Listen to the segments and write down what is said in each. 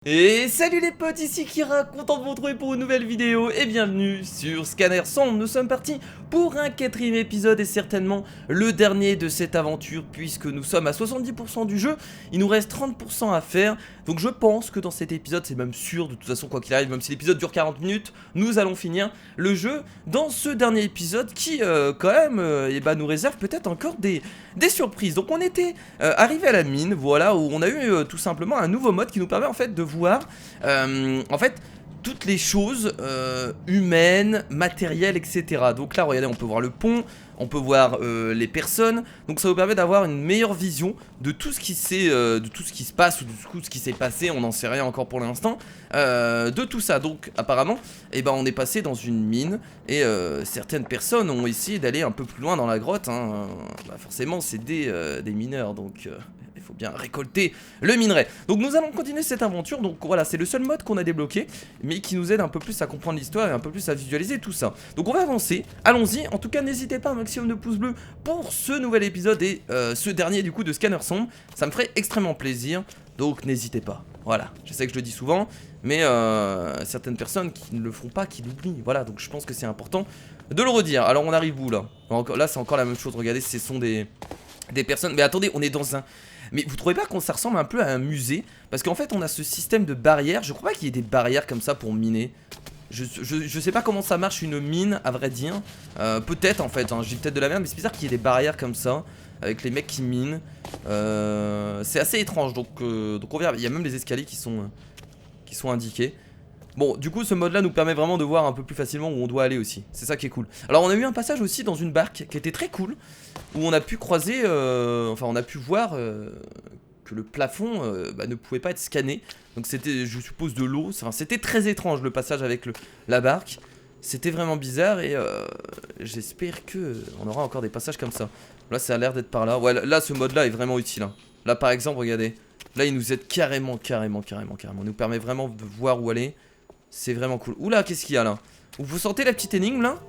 Et salut les potes, ici Kira, content de vous retrouver pour une nouvelle vidéo et bienvenue sur Scanner Sombre. Nous sommes partis pour un 4ème épisode et certainement le dernier de cette aventure puisque nous sommes à 70% du jeu, il nous reste 30% à faire. Donc je pense que dans cet épisode, c'est même sûr de toute façon quoi qu'il arrive, même si l'épisode dure 40 minutes, nous allons finir le jeu dans ce dernier épisode qui quand même nous réserve peut-être encore des surprises. Donc on était arrivé à la mine, voilà, où on a eu tout simplement un nouveau mode qui nous permet en fait de voir en fait toutes les choses humaines, matérielles, etc. Donc là regardez, on peut voir le pont, on peut voir les personnes. Donc ça vous permet d'avoir une meilleure vision de tout ce qui se passe ou de tout ce qui s'est passé. On n'en sait rien encore pour l'instant de tout ça. Donc apparemment on est passé dans une mine et certaines personnes ont essayé d'aller un peu plus loin dans la grotte hein. Forcément c'est des mineurs, donc il faut bien récolter le minerai. Donc nous allons continuer cette aventure. Donc voilà, c'est le seul mode qu'on a débloqué, mais qui nous aide un peu plus à comprendre l'histoire et un peu plus à visualiser tout ça. Donc on va avancer, allons-y. En tout cas n'hésitez pas, un maximum de pouces bleus pour ce nouvel épisode et ce dernier du coup de Scanner Sombre. Ça me ferait extrêmement plaisir, donc n'hésitez pas. Voilà, je sais que je le dis souvent, mais certaines personnes qui ne le font pas, qui l'oublient. Voilà, donc je pense que c'est important de le redire. Alors on arrive où là? Là c'est encore la même chose, regardez, ce sont des personnes. Mais attendez, on est dans un... Mais vous trouvez pas qu'on ça ressemble un peu à un musée? Parce qu'en fait on a ce système de barrières. Je crois pas qu'il y ait des barrières comme ça pour miner. Je sais pas comment ça marche une mine à vrai dire. Peut-être en fait hein, j'ai peut-être de la merde. Mais c'est bizarre qu'il y ait des barrières comme ça avec les mecs qui minent. C'est assez étrange. Donc on verra. Il y a même des escaliers qui sont indiqués. Bon, du coup, ce mode-là nous permet vraiment de voir un peu plus facilement où on doit aller aussi. C'est ça qui est cool. Alors, on a eu un passage aussi dans une barque qui était très cool, où on a pu croiser, enfin, on a pu voir que le plafond ne pouvait pas être scanné. Donc, c'était, je suppose, de l'eau. Enfin, c'était très étrange le passage avec la barque. C'était vraiment bizarre et j'espère que on aura encore des passages comme ça. Là, ça a l'air d'être par là. Ouais, là, ce mode-là est vraiment utile. Hein. Là, par exemple, regardez. Là, il nous aide carrément. Il nous permet vraiment de voir où aller. C'est vraiment cool. Oula, qu'est-ce qu'il y a là? Vous sentez la petite énigme là?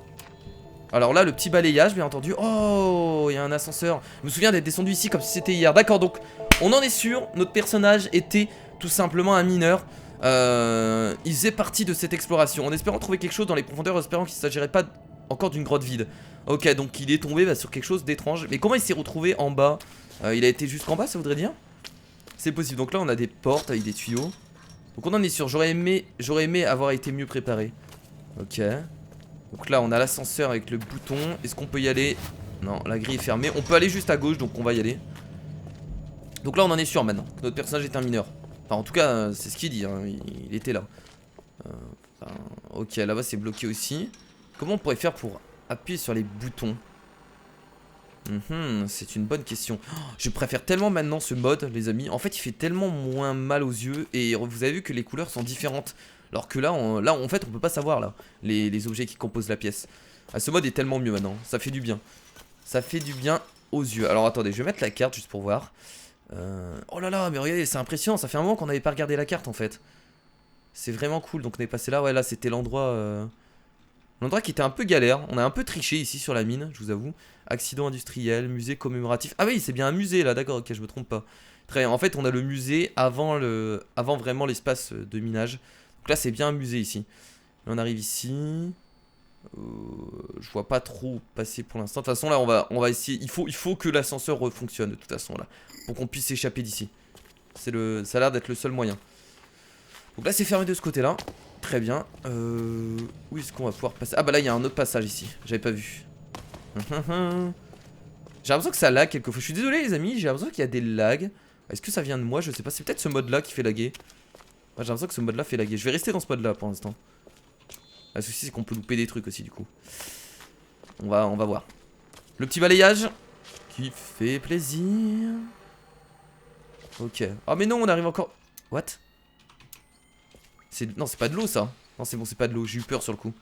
Alors là, le petit balayage, bien entendu. Oh, il y a un ascenseur. Je me souviens d'être descendu ici comme si c'était hier. D'accord, donc on en est sûr. Notre personnage était tout simplement un mineur. Il faisait partie de cette exploration. En espérant trouver quelque chose dans les profondeurs, espérant qu'il ne s'agirait pas encore d'une grotte vide. Ok, donc il est tombé sur quelque chose d'étrange. Mais comment il s'est retrouvé en bas? Il a été jusqu'en bas, ça voudrait dire? C'est possible. Donc là, on a des portes avec des tuyaux. Donc on en est sûr, j'aurais aimé avoir été mieux préparé. Ok. Donc là on a l'ascenseur avec le bouton. Est-ce qu'on peut y aller? Non, la grille est fermée. On peut aller juste à gauche, donc on va y aller. Donc là on en est sûr maintenant, que notre personnage est un mineur. Enfin en tout cas c'est ce qu'il dit, hein. Il était là. Ok, là-bas c'est bloqué aussi. Comment on pourrait faire pour appuyer sur les boutons? C'est une bonne question. Oh, je préfère tellement maintenant ce mode les amis. En fait il fait tellement moins mal aux yeux. Et vous avez vu que les couleurs sont différentes. Alors que là en fait on peut pas savoir là les objets qui composent la pièce. Ce mode est tellement mieux maintenant. Ça fait du bien. Ça fait du bien aux yeux. Alors attendez, je vais mettre la carte juste pour voir. Oh là là, mais regardez, c'est impressionnant. Ça fait un moment qu'on n'avait pas regardé la carte en fait. C'est vraiment cool. Donc on est passé là. Ouais, là c'était l'endroit... L'endroit qui était un peu galère. On a un peu triché ici sur la mine, je vous avoue. Accident industriel, musée commémoratif. Ah oui, c'est bien un musée là, d'accord, ok, je me trompe pas. Très bien, en fait on a le musée avant vraiment l'espace de minage. Donc là c'est bien un musée ici. Là, on arrive ici. Je vois pas trop passer pour l'instant. De toute façon là on va essayer. Il faut que l'ascenseur refonctionne de toute façon là. Pour qu'on puisse s'échapper d'ici. Ça a l'air d'être le seul moyen. Donc là c'est fermé de ce côté là. Très bien. Où est-ce qu'on va pouvoir passer? Ah bah là il y a un autre passage ici. J'avais pas vu. J'ai l'impression que ça lag quelquefois. Je suis désolé les amis, j'ai l'impression qu'il y a des lags. Est-ce que ça vient de moi? Je sais pas. C'est peut-être ce mode là qui fait laguer. J'ai l'impression que ce mode là fait laguer. Je vais rester dans ce mode là pour l'instant. Le souci c'est qu'on peut louper des trucs aussi du coup. On va voir. Le petit balayage qui fait plaisir. Ok. Oh mais non, on arrive encore. What? Non, c'est pas de l'eau ça. Non, c'est bon, c'est pas de l'eau. J'ai eu peur sur le coup.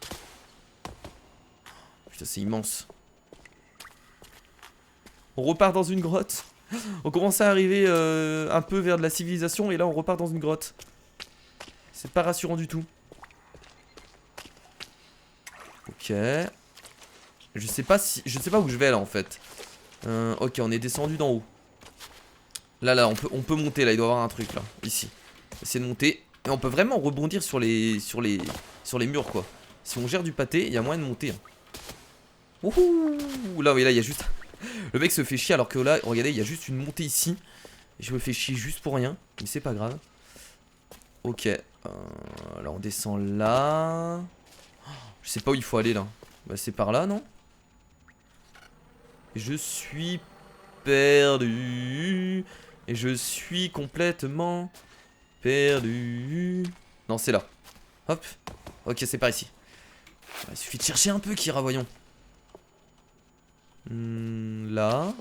Putain, c'est immense. On repart dans une grotte. On commence à arriver un peu vers de la civilisation et là on repart dans une grotte. C'est pas rassurant du tout. Ok. Je sais pas où je vais là en fait. Ok, on est descendu d'en haut. Là, on peut monter là. Il doit y avoir un truc là, ici. Essayer de monter. Et on peut vraiment rebondir sur les murs, quoi. Si on gère du pâté, il y a moyen de monter. Hein. Ouhou. Là, oui, là, il y a juste... Le mec se fait chier alors que là, regardez, il y a juste une montée ici. Et je me fais chier juste pour rien. Mais c'est pas grave. Ok. Là, on descend là. Je sais pas où il faut aller, là. Bah, c'est par là, non? Je suis perdu. Et je suis complètement perdu. Non, c'est là. Hop. Ok, c'est par ici. Il suffit de chercher un peu, Kira, voyons. Là.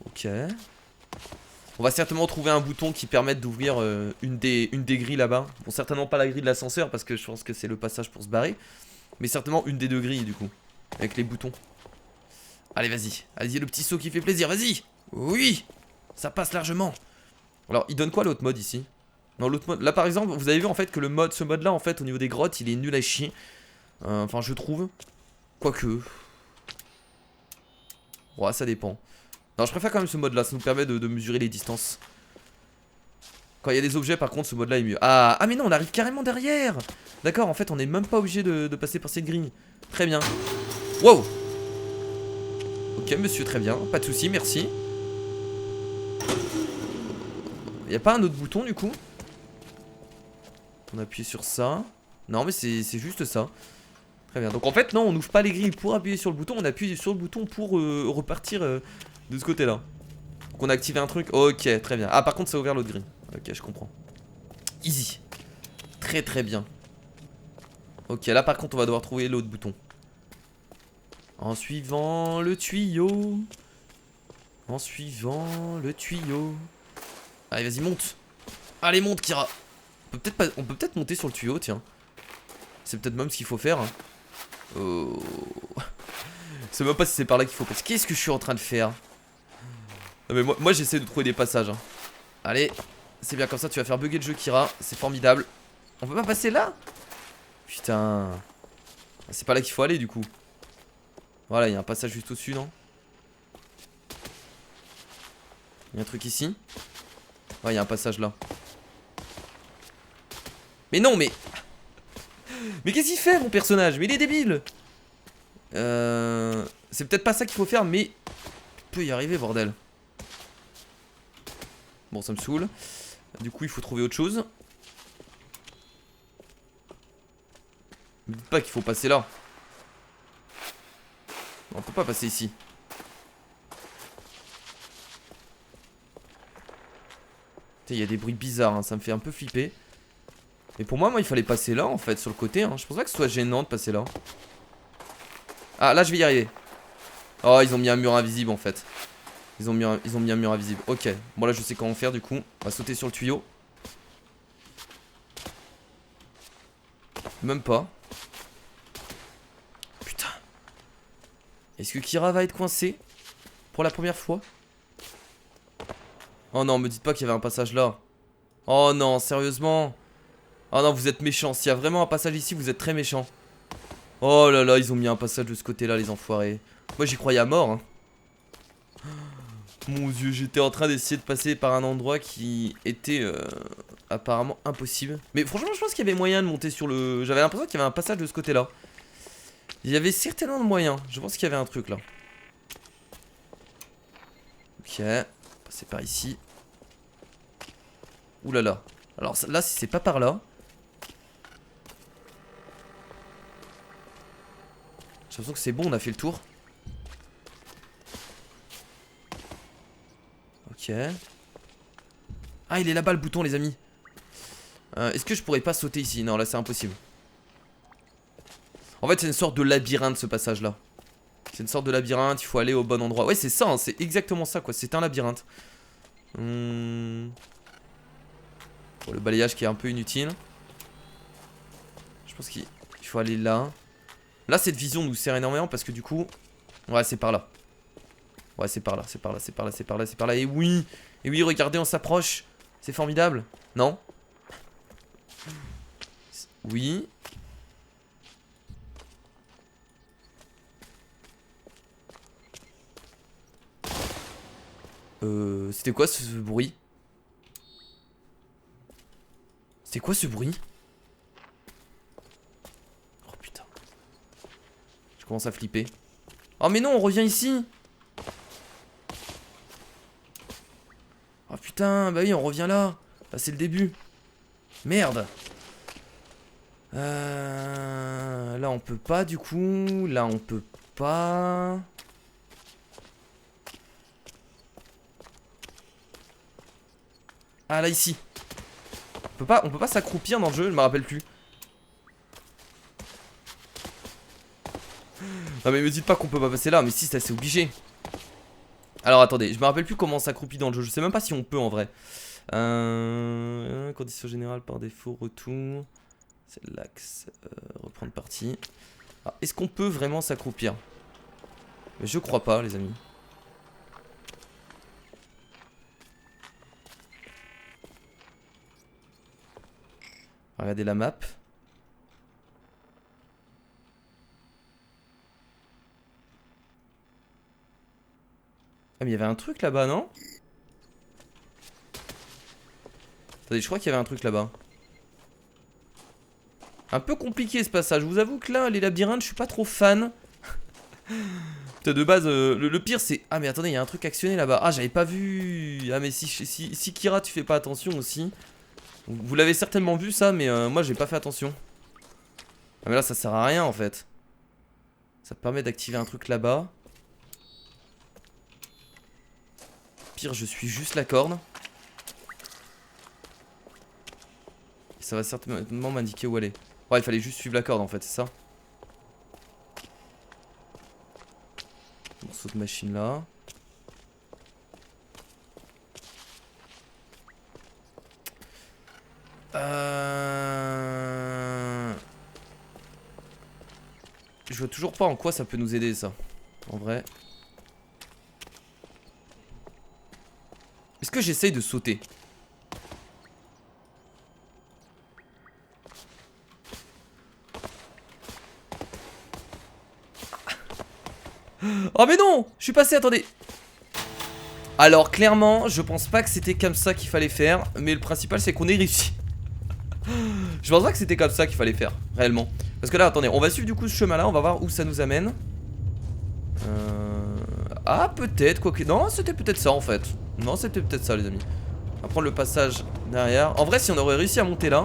Ok. On va certainement trouver un bouton qui permette d'ouvrir une des grilles là-bas. Bon, certainement pas la grille de l'ascenseur parce que je pense que c'est le passage pour se barrer. Mais certainement une des deux grilles du coup. Avec les boutons. Allez, vas-y. Allez-y, le petit saut qui fait plaisir, vas-y. Oui. Ça passe largement. Alors, il donne quoi l'autre mode ici? Non, l'autre mode. Là, par exemple, vous avez vu en fait que ce mode là, en fait, au niveau des grottes, il est nul à chier. Enfin, je trouve. Quoique. Ouais, ça dépend. Non, je préfère quand même ce mode là, ça nous permet de mesurer les distances. Quand il y a des objets, par contre, ce mode là est mieux. Ah, mais non, on arrive carrément derrière. D'accord, en fait, on n'est même pas obligé de passer par cette grille. Très bien. Wow. Ok, monsieur, très bien. Pas de soucis, merci. Y a pas un autre bouton du coup? On appuie sur ça. Non, mais c'est juste ça. Très bien. Donc en fait, non, on n'ouvre pas les grilles pour appuyer sur le bouton. On appuie sur le bouton pour repartir de ce côté-là. Donc on a activé un truc. Ok, très bien. Ah, par contre, ça a ouvert l'autre grille. Ok, je comprends. Easy. Très très bien. Ok, là par contre, on va devoir trouver l'autre bouton. En suivant le tuyau. En suivant le tuyau. Allez, vas-y, monte. Allez, monte, Kira. On peut peut-être monter sur le tuyau, tiens. C'est peut-être même ce qu'il faut faire. Hein. Oh. Je sais même pas si c'est par là qu'il faut passer. Qu'est-ce que je suis en train de faire? Non mais moi j'essaie de trouver des passages. Hein. Allez, c'est bien comme ça, tu vas faire bugger le jeu, Kira. C'est formidable. On peut pas passer là? Putain. C'est pas là qu'il faut aller du coup. Voilà, il y a un passage juste au-dessus, non? Il y a un truc ici. Ouais, il y a un passage là. Mais non, mais... Mais qu'est-ce qu'il fait, mon personnage? Mais il est débile. C'est peut-être pas ça qu'il faut faire, mais... On peut y arriver, bordel. Bon, ça me saoule. Du coup, il faut trouver autre chose. Ne dites pas qu'il faut passer là. On peut pas passer ici. Il y a des bruits bizarres, hein, ça me fait un peu flipper. Mais pour moi, il fallait passer là en fait, sur le côté. Hein. Je pense pas que ce soit gênant de passer là. Ah, là je vais y arriver. Oh, ils ont mis un mur invisible en fait. Ils ont mis un mur invisible. Ok, bon là je sais comment faire du coup. On va sauter sur le tuyau. Même pas. Putain. Est-ce que Kira va être coincé pour la première fois? Oh non, me dites pas qu'il y avait un passage là. Oh non, sérieusement? Oh non, vous êtes méchants. S'il y a vraiment un passage ici, vous êtes très méchants. Oh là là, ils ont mis un passage de ce côté-là, les enfoirés. Moi, j'y croyais à mort. Hein. Mon Dieu, j'étais en train d'essayer de passer par un endroit qui était apparemment impossible. Mais franchement, je pense qu'il y avait moyen de monter sur le... J'avais l'impression qu'il y avait un passage de ce côté-là. Il y avait certainement de moyens. Je pense qu'il y avait un truc là. Ok, passer par ici. Ouh là là. Alors là, si c'est pas par là... J'ai l'impression que c'est bon, on a fait le tour. Ok. Ah, il est là-bas le bouton, les amis. Est-ce que je pourrais pas sauter ici? Non, là c'est impossible. En fait, c'est une sorte de labyrinthe ce passage-là. C'est une sorte de labyrinthe, il faut aller au bon endroit. Ouais, c'est ça, hein, c'est exactement ça, quoi. C'est un labyrinthe. Bon, le balayage qui est un peu inutile. Je pense qu'il faut aller là. Là, cette vision nous sert énormément parce que du coup... Ouais, c'est par là. Ouais, c'est par là, c'est par là, c'est par là, c'est par là, c'est par là. Et oui, regardez, on s'approche. C'est formidable. Non? Oui. C'était quoi ce bruit? C'était quoi ce bruit? Oh putain. Je commence à flipper. Oh mais non, on revient ici. Oh putain, bah oui, on revient là. Là c'est le début. Merde. Là on peut pas du coup. Là on peut pas. Ah là ici. On peut pas s'accroupir dans le jeu, je me rappelle plus. Non mais me dites pas qu'on peut pas passer là, mais si c'est obligé. Alors attendez, je me rappelle plus comment on s'accroupit dans le jeu, je sais même pas si on peut en vrai. Condition générale par défaut, retour. C'est l'axe, reprendre partie. Ah, est-ce qu'on peut vraiment s'accroupir? Je crois pas les amis. Regardez la map. Ah mais il y avait un truc là-bas, non? Attendez, je crois qu'il y avait un truc là-bas. Un peu compliqué ce passage. Je vous avoue que là, les labyrinthes, je suis pas trop fan. Putain, de base, le pire c'est... Ah mais attendez, il y a un truc actionné là-bas. Ah, j'avais pas vu. Ah mais si Kira, tu fais pas attention aussi. Vous l'avez certainement vu ça, mais moi j'ai pas fait attention. Ah mais là ça sert à rien en fait. Ça permet d'activer un truc là-bas. Pire, je suis juste la corde. Et ça va certainement m'indiquer où aller. Ouais, il fallait juste suivre la corde en fait, c'est ça. Morceau de machine là. Je vois toujours pas en quoi ça peut nous aider ça. En vrai. Est-ce que j'essaye de sauter? Oh mais non! Je suis passé, attendez. Alors clairement, je pense pas que c'était comme ça qu'il fallait faire. Mais le principal c'est qu'on ait réussi. Je pense pas que c'était comme ça qu'il fallait faire, réellement. Parce que là, attendez, on va suivre du coup ce chemin là. On va voir où ça nous amène. Ah peut-être, quoi que... Non, c'était peut-être ça en fait. Non, c'était peut-être ça les amis. On va prendre le passage derrière. En vrai, si on aurait réussi à monter là,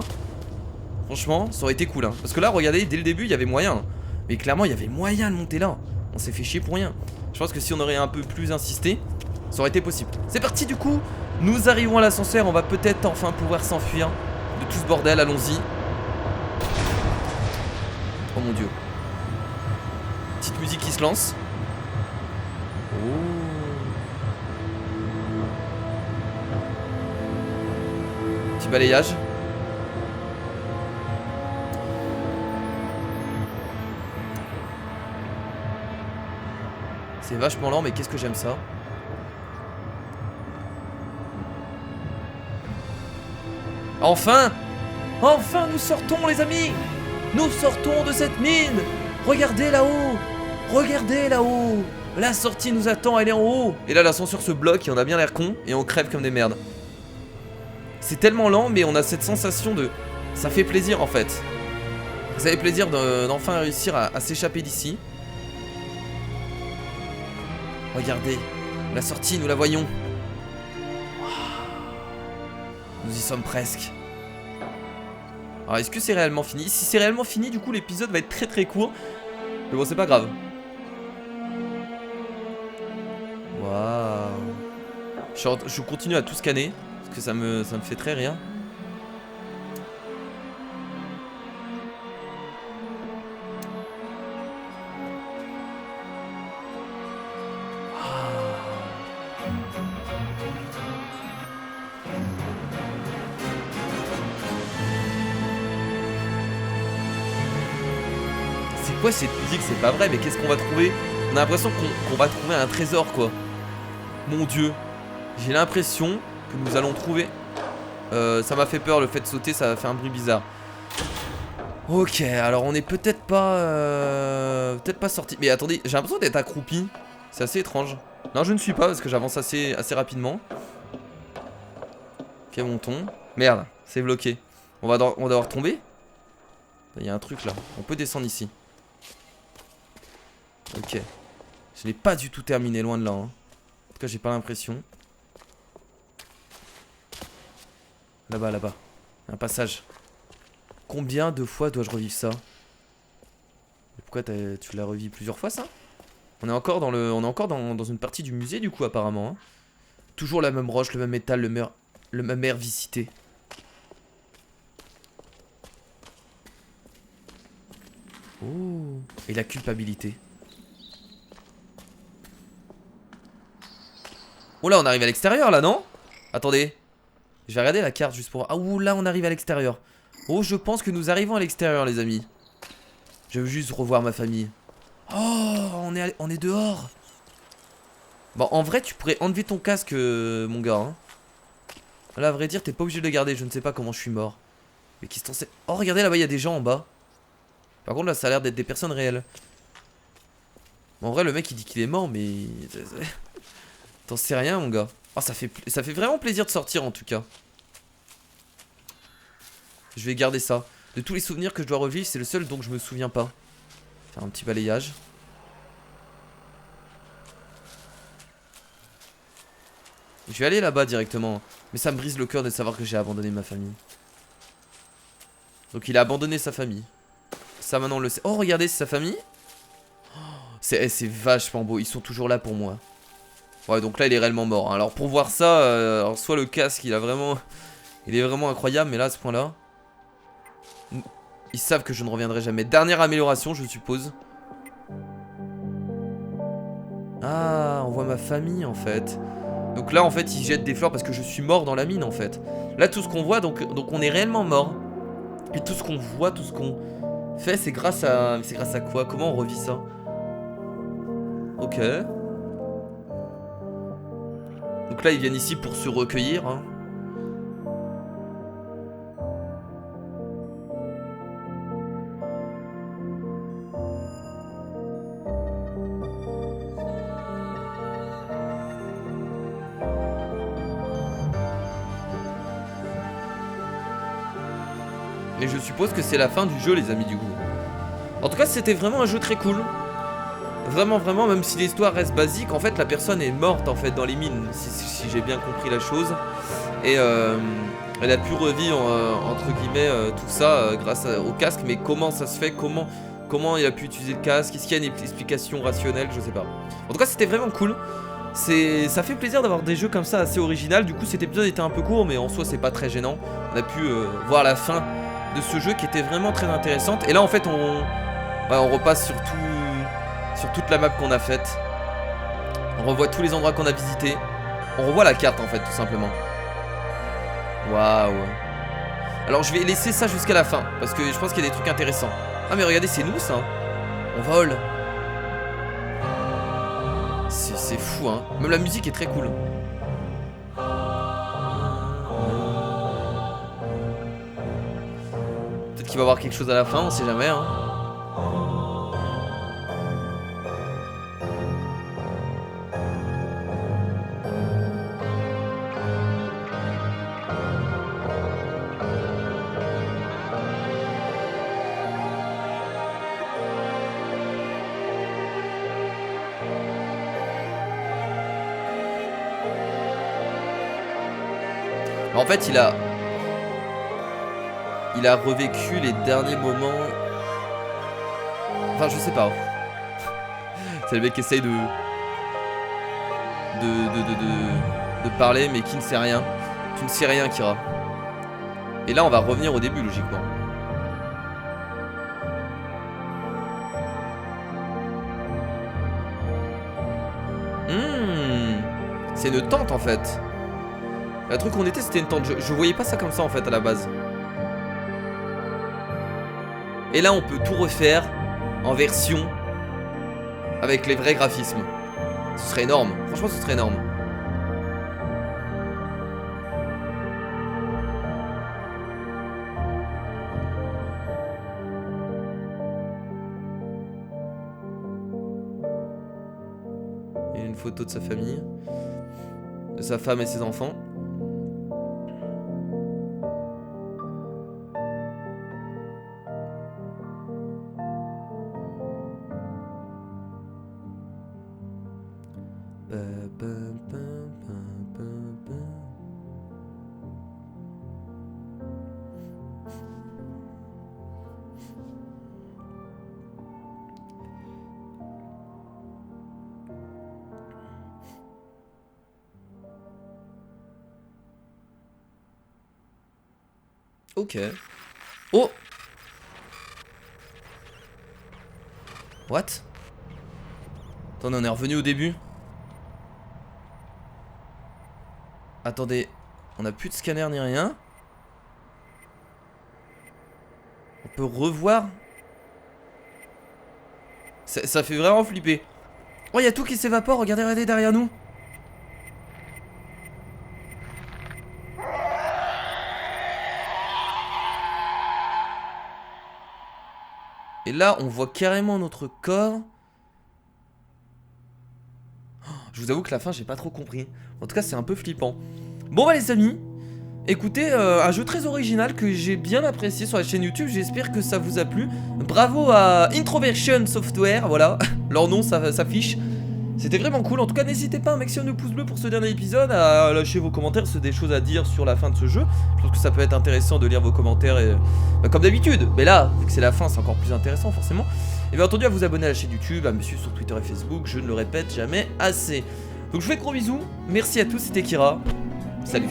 franchement, ça aurait été cool hein. Parce que là, regardez, dès le début, il y avait moyen. Mais clairement, il y avait moyen de monter là. On s'est fait chier pour rien. Je pense que si on aurait un peu plus insisté, ça aurait été possible. C'est parti du coup. Nous arrivons à l'ascenseur. On va peut-être enfin pouvoir s'enfuir de tout ce bordel. Allons-y. Oh mon dieu. Petite musique qui se lance. Oh. Petit balayage. C'est vachement lent mais qu'est-ce que j'aime ça. Enfin! Enfin nous sortons les amis! Nous sortons de cette mine! Regardez là-haut! Regardez là-haut! La sortie nous attend, elle est en haut! Et là l'ascenseur se bloque et on a bien l'air con et on crève comme des merdes. C'est tellement lent mais on a cette sensation de... Ça fait plaisir en fait. Ça fait plaisir d'enfin réussir à s'échapper d'ici. Regardez, la sortie, nous la voyons. Nous y sommes presque. Alors est-ce que c'est réellement fini? Si c'est réellement fini, du coup l'épisode va être très très court. Mais bon, c'est pas grave. Waouh. Je continue à tout scanner parce que ça me fait très rire. C'est quoi cette musique? C'est pas vrai, mais qu'est-ce qu'on va trouver? On a l'impression qu'on va trouver un trésor quoi. Mon dieu. J'ai l'impression que nous allons trouver... ça m'a fait peur le fait de sauter, ça a fait un bruit bizarre. Ok, alors on est peut-être pas sorti. Mais attendez, j'ai l'impression d'être accroupi. C'est assez étrange. Non, je ne suis pas parce que j'avance assez rapidement. Ok, montons. Merde, c'est bloqué. On va devoir tomber. Il y a un truc là. On peut descendre ici. Ok. Je n'ai pas du tout terminé, loin de là. Hein. En tout cas, j'ai pas l'impression. Là-bas, là-bas. Un passage. Combien de fois dois-je revivre ça? Pourquoi tu l'as revis plusieurs fois, ça? On est encore dans une partie du musée, du coup, apparemment. Hein. Toujours la même roche, le même métal, le même air visité. Oh. Et la culpabilité. Oh là, on arrive à l'extérieur, là, non? Attendez. Je vais regarder la carte juste pour... Ah, ouh, là, on arrive à l'extérieur. Oh, je pense que nous arrivons à l'extérieur, les amis. Je veux juste revoir ma famille. Oh, on est dehors. Bon, en vrai, tu pourrais enlever ton casque, mon gars. Hein. Là, à vrai dire, t'es pas obligé de le garder. Je ne sais pas comment je suis mort. Mais qui se... Oh, regardez, là-bas, il y a des gens en bas. Par contre, là, ça a l'air d'être des personnes réelles. En vrai, le mec, il dit qu'il est mort, mais... T'en sais rien, mon gars. Oh, ça fait vraiment plaisir de sortir, en tout cas. Je vais garder ça. De tous les souvenirs que je dois revivre, c'est le seul dont je me souviens pas. Faire un petit balayage. Je vais aller là-bas directement. Mais ça me brise le cœur de savoir que j'ai abandonné ma famille. Donc il a abandonné sa famille. Ça maintenant on le sait. Oh regardez, c'est sa famille. C'est vachement beau. Ils sont toujours là pour moi. Ouais, donc là il est réellement mort. Hein. Alors pour voir ça, alors, soit le casque il est vraiment incroyable. Mais là à ce point là, ils savent que je ne reviendrai jamais. Dernière amélioration, je suppose. Ah, on voit ma famille en fait. Donc là en fait ils jettent des fleurs parce que je suis mort dans la mine en fait. Là tout ce qu'on voit, donc on est réellement mort. Et tout ce qu'on voit, tout ce qu'on fait, c'est grâce à... C'est grâce à quoi? Comment on revit ça? Ok. Donc là ils viennent ici pour se recueillir hein. Et je suppose que c'est la fin du jeu les amis du coup. En tout cas c'était vraiment un jeu très cool. Vraiment vraiment, même si l'histoire reste basique, en fait la personne est morte en fait dans les mines, si j'ai bien compris la chose. Et elle a pu revivre entre guillemets tout ça grâce au casque. Mais comment ça se fait, comment il a pu utiliser le casque? Est-ce qu'il y a une explication rationnelle? Je sais pas. En tout cas c'était vraiment cool. Ça fait plaisir d'avoir des jeux comme ça assez original. Du coup cet épisode était un peu court mais en soi c'est pas très gênant. On a pu voir la fin de ce jeu qui était vraiment très intéressante. Et là en fait on repasse sur toute la map qu'on a faite. On revoit tous les endroits qu'on a visités. On revoit la carte en fait tout simplement. Waouh. Alors je vais laisser ça jusqu'à la fin parce que je pense qu'il y a des trucs intéressants. Ah mais regardez c'est nous ça. On vole. C'est fou hein. Même la musique est très cool. Peut-être qu'il va y avoir quelque chose à la fin, on sait jamais hein. En fait il a revécu les derniers moments. Enfin je sais pas. C'est le mec qui essaye de parler mais qui ne sait rien. Tu ne sais rien Kira. Et là on va revenir au début logiquement. C'est une tente en fait. Le truc où on était c'était une tente. Je voyais pas ça comme ça en fait à la base. Et là on peut tout refaire en version avec les vrais graphismes. Ce serait énorme. Franchement ce serait énorme. Il y a une photo de sa famille, de sa femme et ses enfants. Ok. Oh! What? Attendez, on est revenu au début. Attendez, on a plus de scanner ni rien. On peut revoir. Ça fait vraiment flipper. Oh, il y a tout qui s'évapore, regardez, regardez derrière nous. Et là, on voit carrément notre corps. Oh, je vous avoue que la fin, j'ai pas trop compris. En tout cas, c'est un peu flippant. Bon bah les amis, écoutez, un jeu très original que j'ai bien apprécié sur la chaîne YouTube. J'espère que ça vous a plu. Bravo à Introversion Software, voilà. Leur nom s'affiche. C'était vraiment cool. En tout cas, n'hésitez pas à un maximum de pouces bleus pour ce dernier épisode, à lâcher vos commentaires si vous avez des choses à dire sur la fin de ce jeu. Je pense que ça peut être intéressant de lire vos commentaires et, comme d'habitude. Mais là, vu que c'est la fin, c'est encore plus intéressant forcément. Et bien entendu, à vous abonner à la chaîne YouTube, à me suivre sur Twitter et Facebook. Je ne le répète jamais assez. Donc je vous fais de gros bisous. Merci à tous, c'était Kira. Salut.